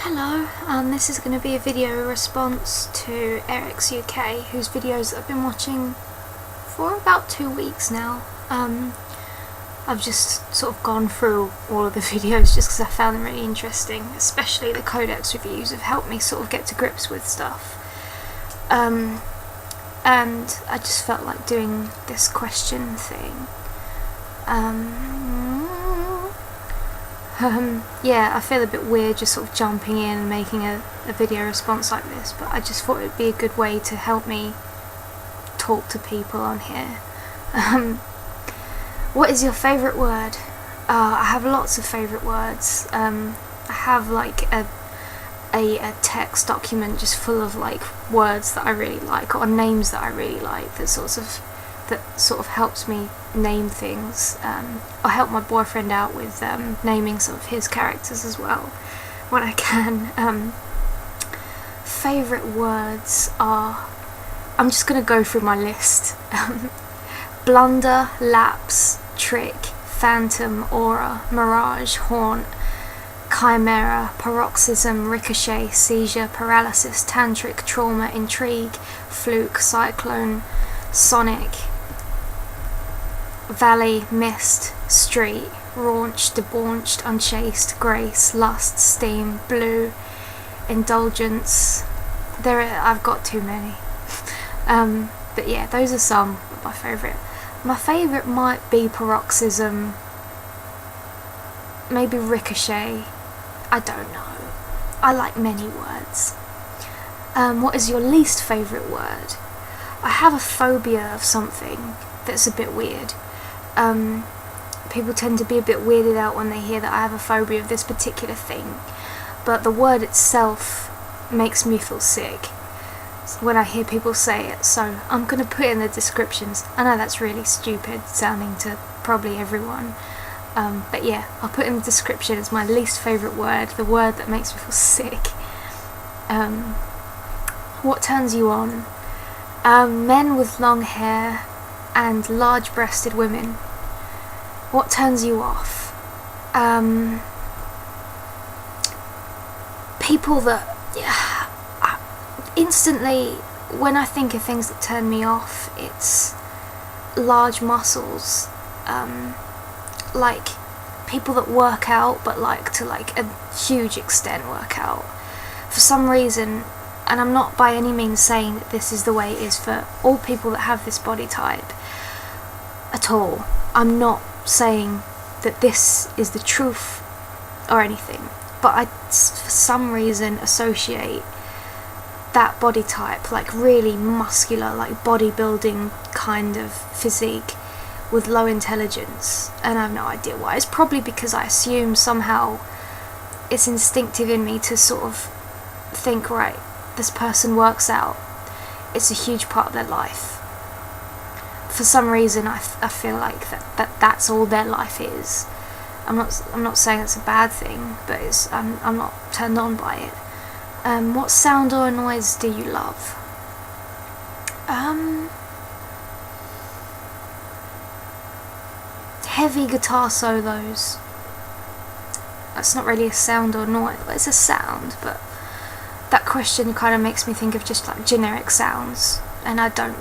Hello, this is going to be a video response to Eric's UK, whose videos I've been watching for about 2 weeks now. I've just sort of gone through all of the videos just because I found them really interesting, especially the Codex reviews have helped me sort of get to grips with stuff. And I just felt like doing this question thing. Yeah, I feel a bit weird just sort of jumping in and making a video response like this, but I just thought it would be a good way to help me talk to people on here. What is your favourite word? I have lots of favourite words. I have like a text document just full of like words that I really like, or names that I really like, that sort of helps me name things. I help my boyfriend out with naming some of his characters as well when I can. Favourite words are, I'm just going to go through my list. Blunder, lapse, trick, phantom, aura, mirage, haunt, chimera, paroxysm, ricochet, seizure, paralysis, tantric, trauma, intrigue, fluke, cyclone, sonic, valley, mist, street, raunch, debauched, unchaste, grace, lust, steam, blue, indulgence. I've got too many. But yeah, those are some of my favourite. My favourite might be paroxysm, maybe ricochet, I don't know. I like many words. What is your least favourite word? I have a phobia of something that's a bit weird. People tend to be a bit weirded out when they hear that I have a phobia of this particular thing, but the word itself makes me feel sick when I hear people say it, so I'm going to put it in the descriptions. I know that's really stupid sounding to probably everyone, but yeah, I'll put in the description as my least favourite word, the word that makes me feel sick. What turns you on? Men with long hair and large-breasted women. What turns you off? People that instantly, when I think of things that turn me off, it's large muscles, like people that work out but like to like a huge extent work out for some reason. And I'm not by any means saying that this is the way it is for all people that have this body type at all. I'm not saying that this is the truth or anything, but I for some reason associate that body type, like really muscular, like bodybuilding kind of physique, with low intelligence, and I have no idea why. It's probably because I assume somehow it's instinctive in me to sort of think, right, this person works out, it's a huge part of their life. For some reason I feel like that's all their life is. I'm not saying it's a bad thing, but I'm not turned on by it. What sound or noise do you love? Heavy guitar solos. That's not really a sound or noise. Well, it's a sound, but that question kind of makes me think of just like generic sounds, and I don't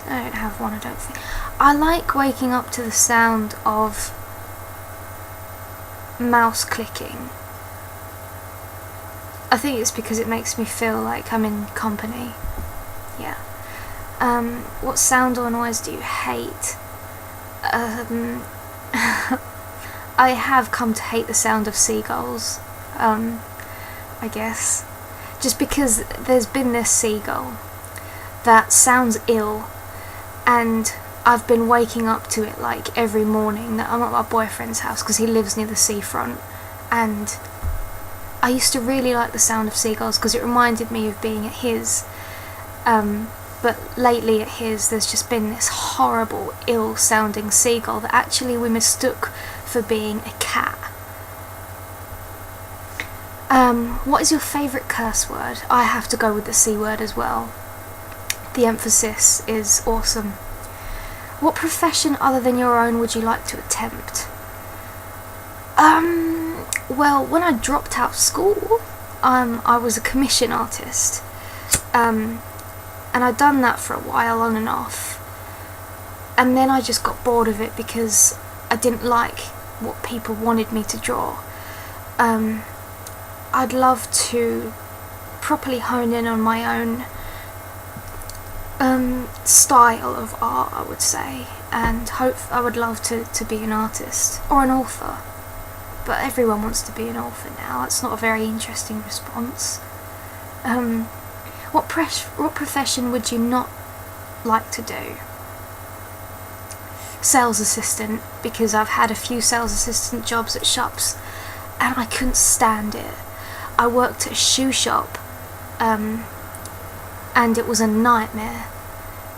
have one, I don't think. I like waking up to the sound of mouse clicking. I think it's because it makes me feel like I'm in company. Yeah. What sound or noise do you hate? I have come to hate the sound of seagulls, I guess. Just because there's been this seagull that sounds ill, and I've been waking up to it like every morning that I'm at my boyfriend's house because he lives near the seafront, and I used to really like the sound of seagulls because it reminded me of being at his, but lately at his there's just been this horrible ill sounding seagull that actually we mistook for being a cat. What is your favourite curse word? I have to go with the C word as well. The emphasis is awesome. What profession other than your own would you like to attempt? Well, when I dropped out of school, I was a commission artist, and I'd done that for a while on and off, and then I just got bored of it because I didn't like what people wanted me to draw. I'd love to properly hone in on my own style of art, I would say, and I would love to be an artist or an author, but everyone wants to be an author now. It's not a very interesting response. What profession would you not like to do? Sales assistant, because I've had a few sales assistant jobs at shops and I couldn't stand it. I worked at a shoe shop, and it was a nightmare.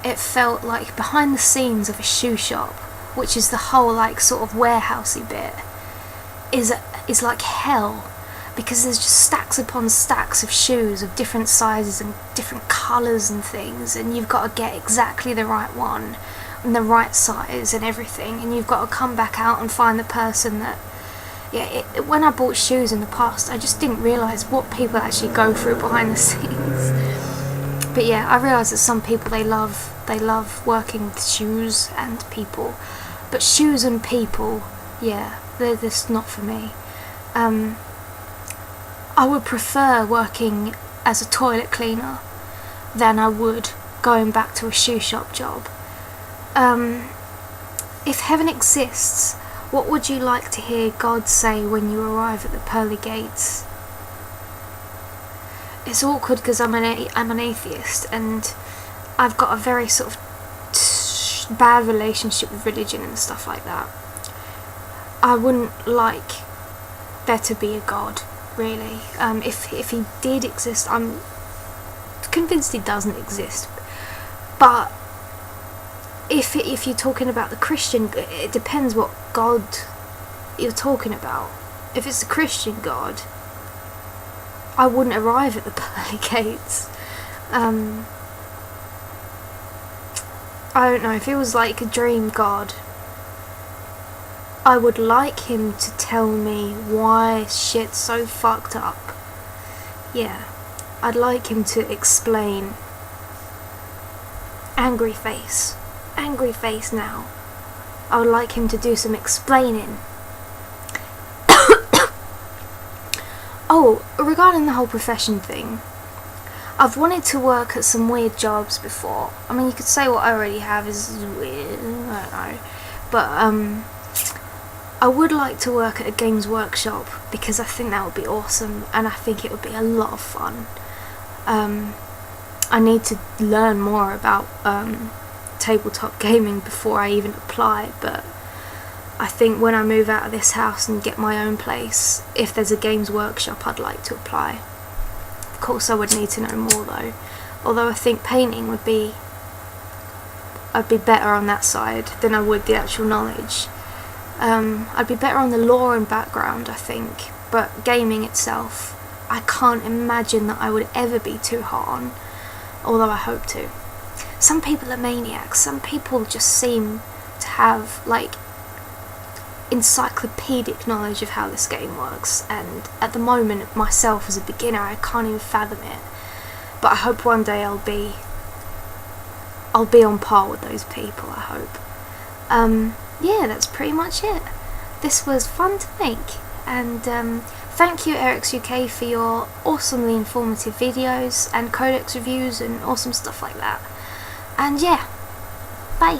It felt like behind the scenes of a shoe shop, which is the whole like sort of warehousey bit, is like hell, because there's just stacks upon stacks of shoes of different sizes and different colours and things, and you've got to get exactly the right one and the right size and everything, and you've got to come back out and find the person that... when I bought shoes in the past, I just didn't realise what people actually go through behind the scenes. But yeah, I realised that some people, they love working with shoes and people, but shoes and people, yeah, they're just not for me. I would prefer working as a toilet cleaner than I would going back to a shoe shop job. If heaven exists, what would you like to hear God say when you arrive at the pearly gates? It's awkward because I'm an atheist, and I've got a very sort of bad relationship with religion and stuff like that. I wouldn't like there to be a God, really. If he did exist, I'm convinced he doesn't exist. But if you're talking about the Christian, it depends what God you're talking about. If it's the Christian God, I wouldn't arrive at the pearly gates. I don't know, if it was like a dream God, I would like him to tell me why shit's so fucked up. Yeah, I'd like him to explain. Angry face now. I would like him to do some explaining. Oh, regarding the whole profession thing, I've wanted to work at some weird jobs before. I mean, you could say what I already have is weird, I don't know, but I would like to work at a games workshop, because I think that would be awesome, and I think it would be a lot of fun. I need to learn more about tabletop gaming before I even apply, but I think when I move out of this house and get my own place, if there's a games workshop, I'd like to apply. Of course I would need to know more though, although I think painting I'd be better on that side than I would the actual knowledge. I'd be better on the lore and background, I think, but gaming itself, I can't imagine that I would ever be too hot on, although I hope to. Some people are maniacs. Some people just seem to have like encyclopedic knowledge of how this game works, and at the moment myself as a beginner, I can't even fathom it, but I hope one day I'll be on par with those people, I hope. Yeah, that's pretty much it. This was fun to make, and thank you Eric's UK for your awesomely informative videos and codex reviews and awesome stuff like that. And yeah, bye.